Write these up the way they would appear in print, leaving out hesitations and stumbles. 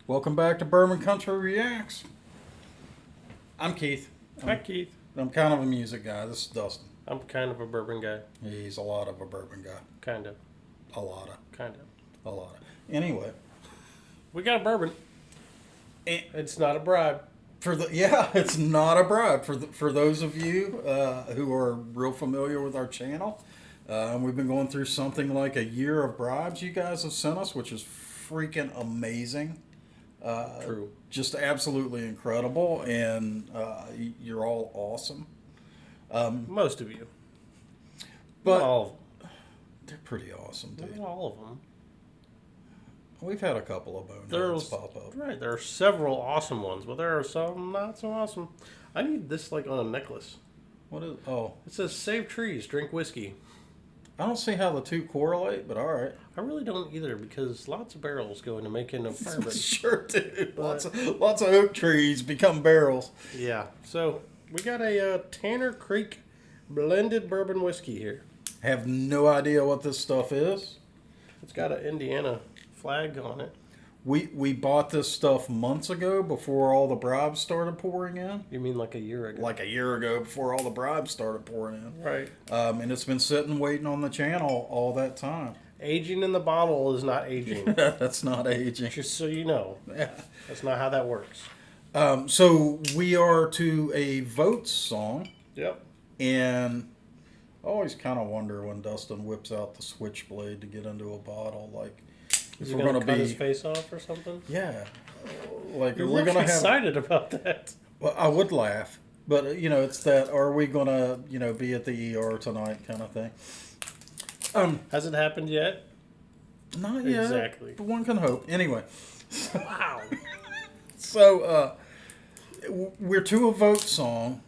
Welcome back to Bourbon Country Reacts. I'm Keith. Hi, Keith. I'm kind of a music guy. This is Dustin. I'm kind of a bourbon guy. He's a lot of a bourbon guy. Kind of. A lot of. Kind of. A lot of. Anyway. We got a bourbon. It's not a bribe. It's not a bribe. For those of you who are real familiar with our channel, we've been going through something like a year of bribes you guys have sent us, which is freaking amazing. True. Just absolutely incredible, and you're all awesome. Most of you. But not all of them. They're pretty awesome, dude. Not all of them. We've had a couple of boneheads pop up. Right, there are several awesome ones, but there are some not so awesome. I need this like on a necklace. What is? Oh, it says "Save trees, drink whiskey." I don't see how the two correlate, but all right. I really don't either because lots of barrels go into making a bourbon. Sure do. Lots of oak trees become barrels. Yeah. So we got a Tanner Creek blended bourbon whiskey here. Have no idea what this stuff is. It's got an Indiana flag on it. We bought this stuff months ago before all the bribes started pouring in. You mean like a year ago? Like a year ago before all the bribes started pouring in. Right. And it's been sitting waiting on the channel all that time. Aging in the bottle is not aging. That's not aging. Just so you know. Yeah. That's not how that works. So we are to a Votes song. Yep. And I always kind of wonder when Dustin whips out the switchblade to get into a bottle, like, Is he going to cut his face off or something? Yeah. Like, You're we're gonna excited about that. Well, I would laugh, but it's that. Are we gonna, be at the ER tonight kind of thing? Has it happened yet? Not yet. Exactly. But one can hope. Anyway. Wow. So we're to a Vote song,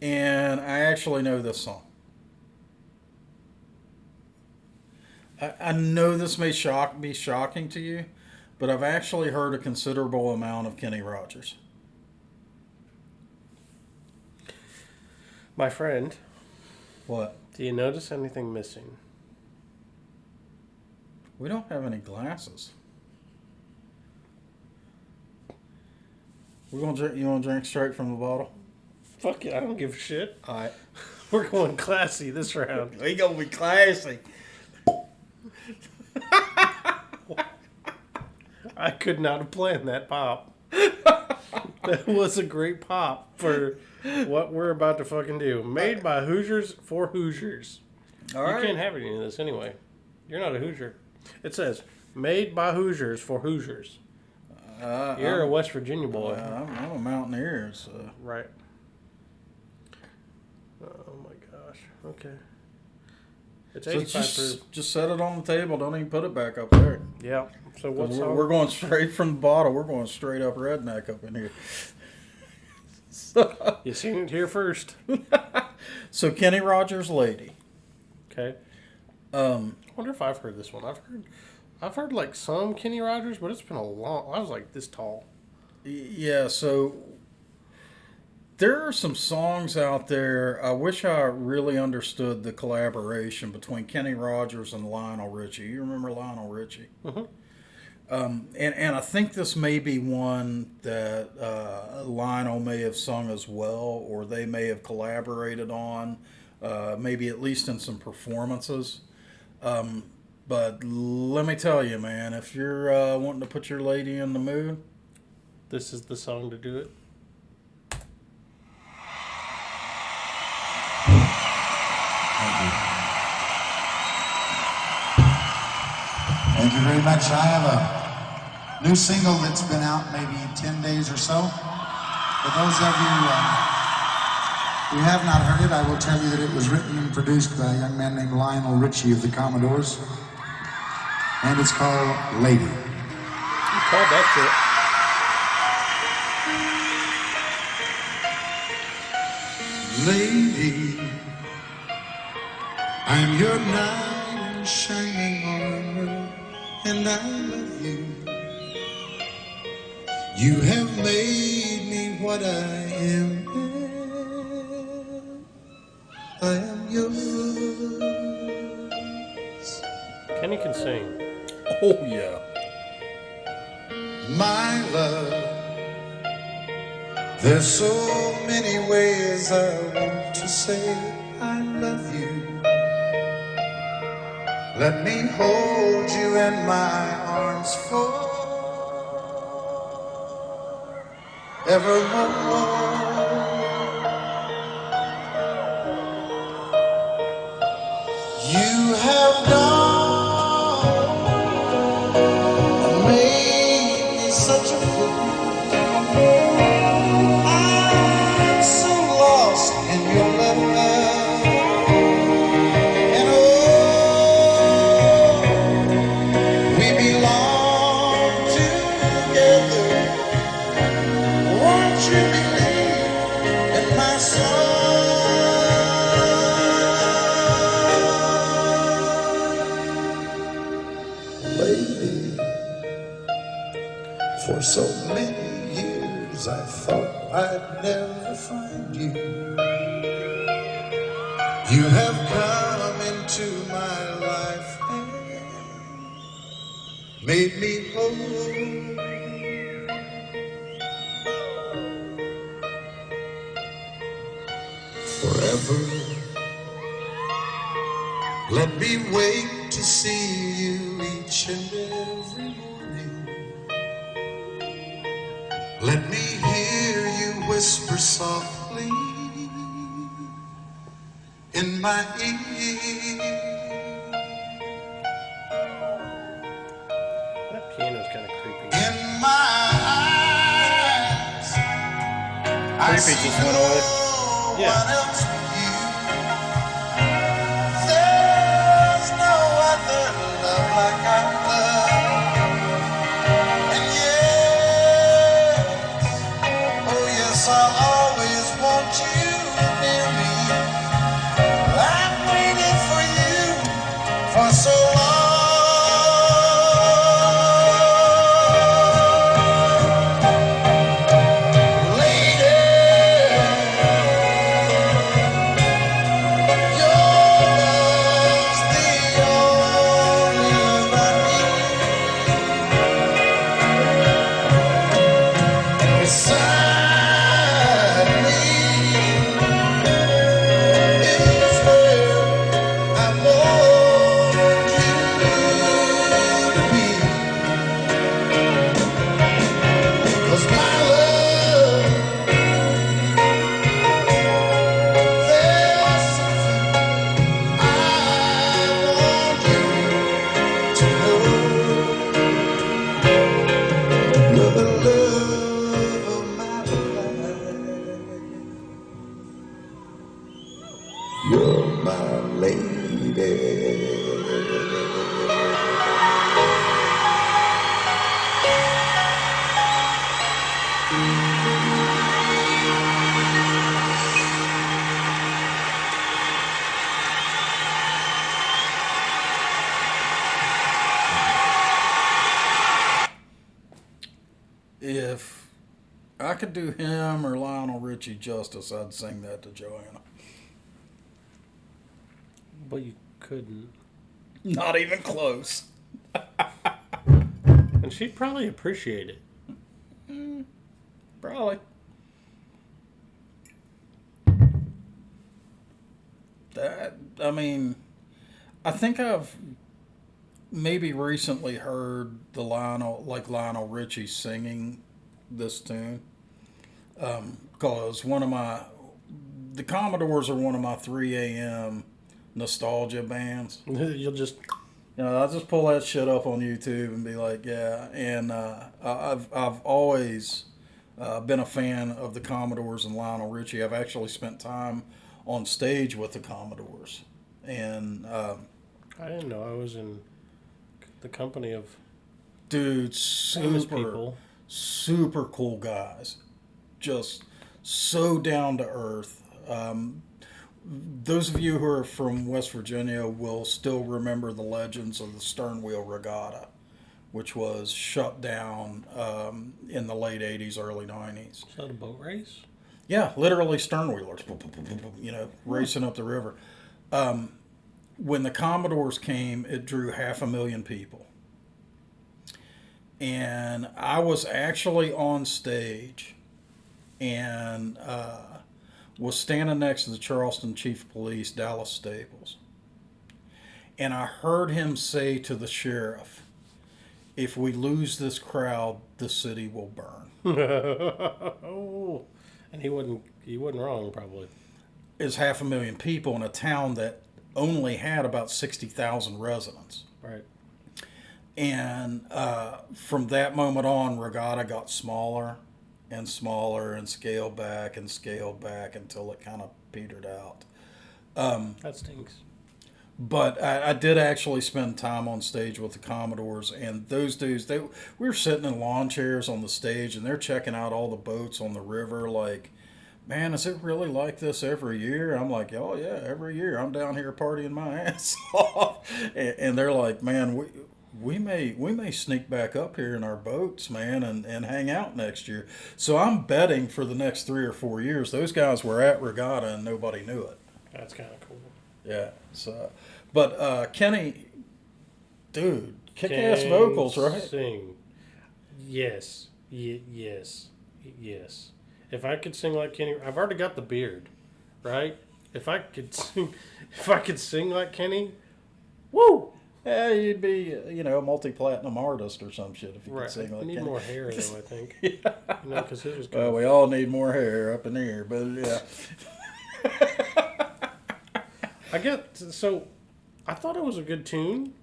and I actually know this song. I know this may be shocking to you, but I've actually heard a considerable amount of Kenny Rogers. My friend. What? Do you notice anything missing? We don't have any glasses. You want to drink straight from the bottle? Fuck it, I don't give a shit. All right. We're going classy this round. We gonna be classy. I could not have planned that pop. That was a great pop for what we're about to fucking do. Made by Hoosiers for Hoosiers. All right. You can't have any of this anyway. You're not a Hoosier. It says, made by Hoosiers for Hoosiers. You're a West Virginia boy. I'm a Mountaineer. So. Right. Oh my gosh. Okay. It's 85 proof. Just set it on the table. Don't even put it back up there. Yeah. So what's we're going straight from the bottle. We're going straight up redneck up in here. You seen it here first. So Kenny Rogers' Lady. Okay. I wonder if I've heard this one. I've heard like some Kenny Rogers, but it's been a long. I was like this tall. Yeah. So there are some songs out there. I wish I really understood the collaboration between Kenny Rogers and Lionel Richie. You remember Lionel Richie? Mm-hmm. And I think this may be one that Lionel may have sung as well, or they may have collaborated on, maybe at least in some performances. But let me tell you, man, if you're wanting to put your lady in the mood, this is the song to do it. Thank you very much. I have a new single that's been out maybe 10 days or so. For those of you who have not heard it, I will tell you that it was written and produced by a young man named Lionel Richie of the Commodores. And it's called Lady. You called that shit. Lady, I'm your knight in shining armor, and I love you. You have made me what I am. I am yours. Kenny can sing. Oh, yeah. My love, there's so many ways I want to say I love you. Let me hold you in my arms forevermore. You have gone and made me such a fool. I'm so lost in your love. And oh, we belong together. Won't you believe in my song? Lady, for so many years I thought I'd never find you. You have come into my life and made me whole. Forever, let me wait to see you each and every morning. Let me hear you whisper softly in my ear. That piano's kind of creepy. In my eyes, I Creepy see just no went away. Yeah. one else but you. There's no other love like I love. And yes, oh yes, I'll always want you near me. I've waited for you for so long. Lady, your love's the only love I need. Beside me is where I want you to be. 'Cause my love, there's something I want you to know. You're the love of my life. You're my lady. If I could do him or Lionel Richie justice, I'd sing that to Joanna. But you couldn't. Not even close. And she'd probably appreciate it. Probably. I mean, I think I've maybe recently heard Lionel Richie singing this tune. Because the Commodores are one of my 3 a.m. nostalgia bands. You'll just. I'll just pull that shit up on YouTube and be like, yeah. And I've always been a fan of the Commodores and Lionel Richie. I've actually spent time on stage with the Commodores, and I didn't know I was in the company of dude, famous people. super cool guys, just so down to earth. Those of you who are from West Virginia will still remember the legends of the Stern Wheel Regatta, which was shut down in the late 80s, early 90s. Is that a boat race? Yeah, literally stern wheelers, racing up the river. When the Commodores came, it drew 500,000 people. and I was actually on stage and was standing next to the Charleston Chief of Police, Dallas Staples. And I heard him say to the sheriff, if we lose this crowd, the city will burn. Oh, and he wasn't wrong probably. It's 500,000 people in a town that only had about 60,000 residents. Right. And from that moment on, Regatta got smaller and smaller and scaled back until it kind of petered out. That stinks. But I did actually spend time on stage with the Commodores, and those dudes, we were sitting in lawn chairs on the stage, and they're checking out all the boats on the river like, man, is it really like this every year? I'm like, oh, yeah, every year. I'm down here partying my ass off. And they're like, man, we may sneak back up here in our boats, man, and hang out next year. So I'm betting for the next 3 or 4 years, those guys were at Regatta and nobody knew it. That's kind of cool. Yeah. So, but Kenny, dude, kick-ass vocals, right? Sing. Yes. Yes. Yes. If I could sing like Kenny, I've already got the beard, right? If I could sing like Kenny, woo! Yeah, you'd be, a multi-platinum artist or some shit if you Right. could sing like I need Kenny. more hair though, I think. Yeah. Because his was Well, we all need more hair up in here, but yeah. I thought it was a good tune.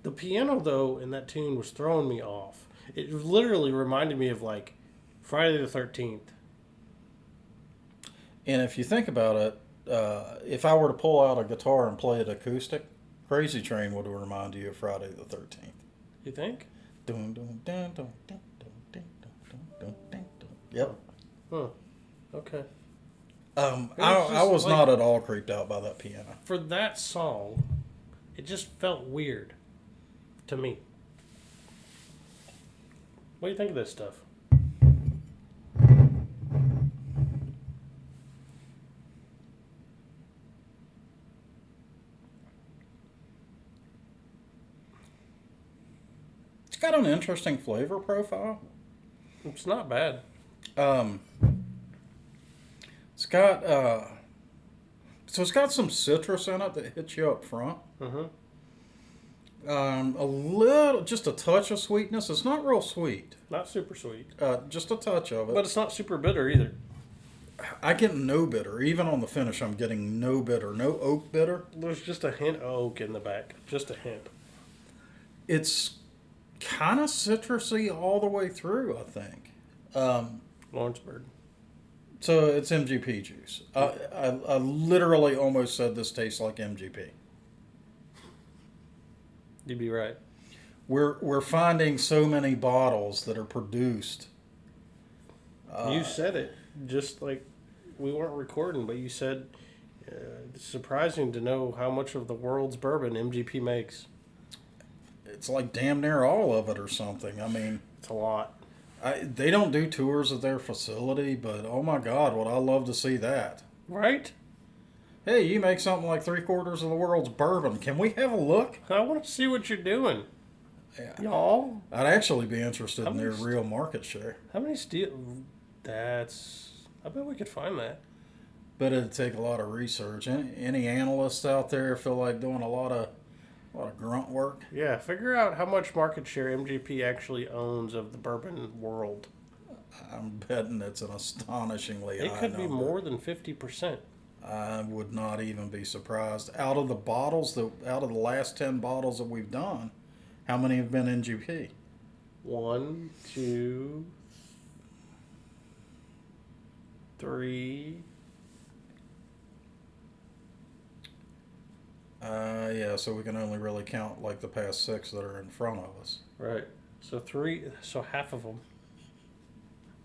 The piano though in that tune was throwing me off. It literally reminded me of like Friday the 13th. And if you think about it, if I were to pull out a guitar and play it acoustic, Crazy Train would remind you of Friday the 13th. You think? Dun, dun, dun, dun, dun, dun, dun, dun, dun, dun, dun. Yep. Huh. Okay. I was not at all creeped out by that piano. For that song, it just felt weird to me. What do you think of this stuff? It's got an interesting flavor profile. It's not bad. It's got it's got some citrus in it that hits you up front. Mm-hmm. A little, just a touch of sweetness. It's not real sweet. Not super sweet. Just a touch of it. But it's not super bitter either. I get no bitter. Even on the finish, I'm getting no bitter. No oak bitter. There's just a hint of oak in the back. Just a hint. It's kind of citrusy all the way through, I think. Lawrenceburg. So it's MGP juice. I literally almost said this tastes like MGP. You'd be right. We're finding so many bottles that are produced. You said it. Just like we weren't recording, but you said it's surprising to know how much of the world's bourbon MGP makes. It's like damn near all of it or something. I mean, It's a lot. they don't do tours of their facility, but oh my God, would I love to see that. Right? Hey, you make something like 3/4 of the world's bourbon. Can we have a look? I want to see what you're doing. Yeah. Y'all, I'd actually be interested in How their many- real market share. how many steel... I bet we could find that. But it'd take a lot of research. Any analysts out there feel like doing a lot of grunt work? Yeah, figure out how much market share MGP actually owns of the bourbon world. I'm betting it's an astonishingly It high could be number. more than 50%. I would not even be surprised. Out of the last 10 bottles that we've done, how many have been NGP? 1, 2, 3. Yeah, so we can only really count like the past 6 that are in front of us. Right. So 3. So half of them.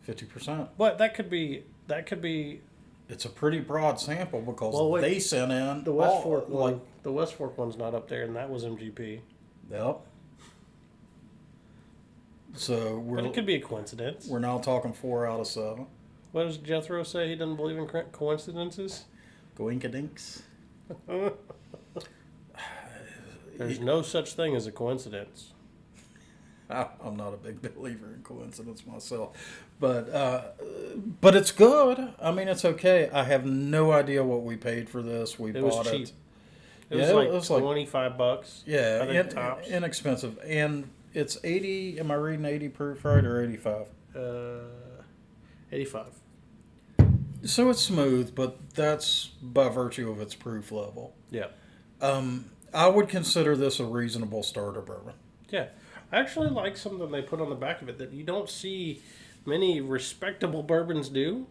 50%. But that could be. It's a pretty broad sample because Well, wait. they sent in The West all- Fork one. The West Fork one's not up there, and that was MGP. Yep. So But it could be a coincidence. we're now talking 4 out of 7. What does Jethro say? He doesn't believe in coincidences. Goinkadinks. There's no such thing as a coincidence. I'm not a big believer in coincidence myself, but it's good. I mean, it's okay. I have no idea what we paid for this. We It bought was cheap. it. It Yeah, was it like was like $25. yeah, I think tops. inexpensive, and it's 80. Am I reading 80 proof right or 85? 85. So it's smooth, but that's by virtue of its proof level. Yeah. I would consider this a reasonable starter bourbon. Yeah. I actually like something they put on the back of it that you don't see many respectable bourbons do.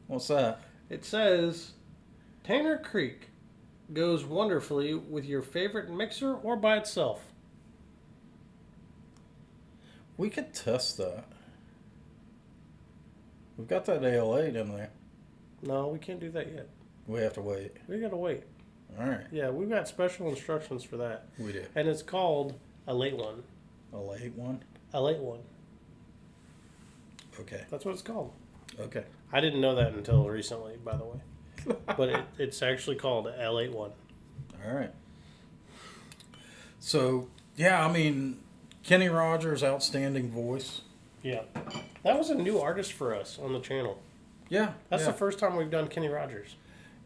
What's that? It says, Tanner Creek goes wonderfully with your favorite mixer or by itself. We could test that. We've got that Ale8 in there. No, we can't do that yet. We have to wait. We gotta wait. All right. Yeah, we've got special instructions for that. We do. And it's called a late one. A late one? A late one. Okay. That's what it's called. Okay. I didn't know that until recently, by the way. But it's actually called a late one. All right. So, yeah, I mean, Kenny Rogers, outstanding voice. Yeah. That was a new artist for us on the channel. Yeah. That's yeah. the first time we've done Kenny Rogers.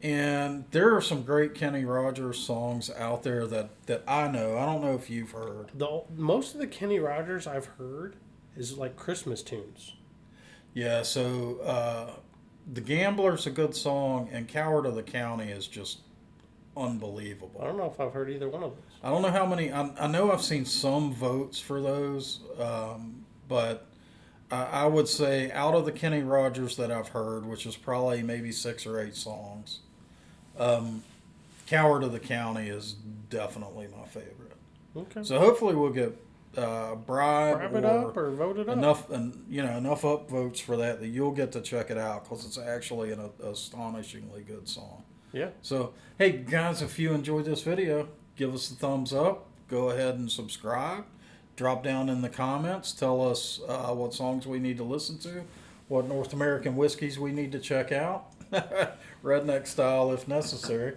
And there are some great Kenny Rogers songs out there that I know. I don't know if you've heard. Most of the Kenny Rogers I've heard is like Christmas tunes. Yeah, so The Gambler's a good song, and Coward of the County is just unbelievable. I don't know if I've heard either one of those. I don't know how many. I know I've seen some votes for those, but I would say out of the Kenny Rogers that I've heard, which is probably maybe 6 or 8 songs, Coward of the County is definitely my favorite. Okay. So hopefully we'll get bribe it up or vote it up. enough upvotes for that you'll get to check it out because it's actually an astonishingly good song. Yeah. So hey guys, if you enjoyed this video, give us a thumbs up. Go ahead and subscribe. Drop down in the comments. Tell us what songs we need to listen to, what North American whiskeys we need to check out, redneck style if necessary.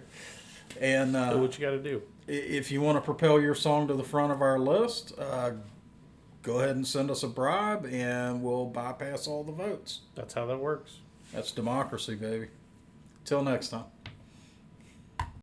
And Do what you got to do. if you want to propel your song to the front of our list, go ahead and send us a bribe, and we'll bypass all the votes. That's how that works. That's democracy, baby. Till next time.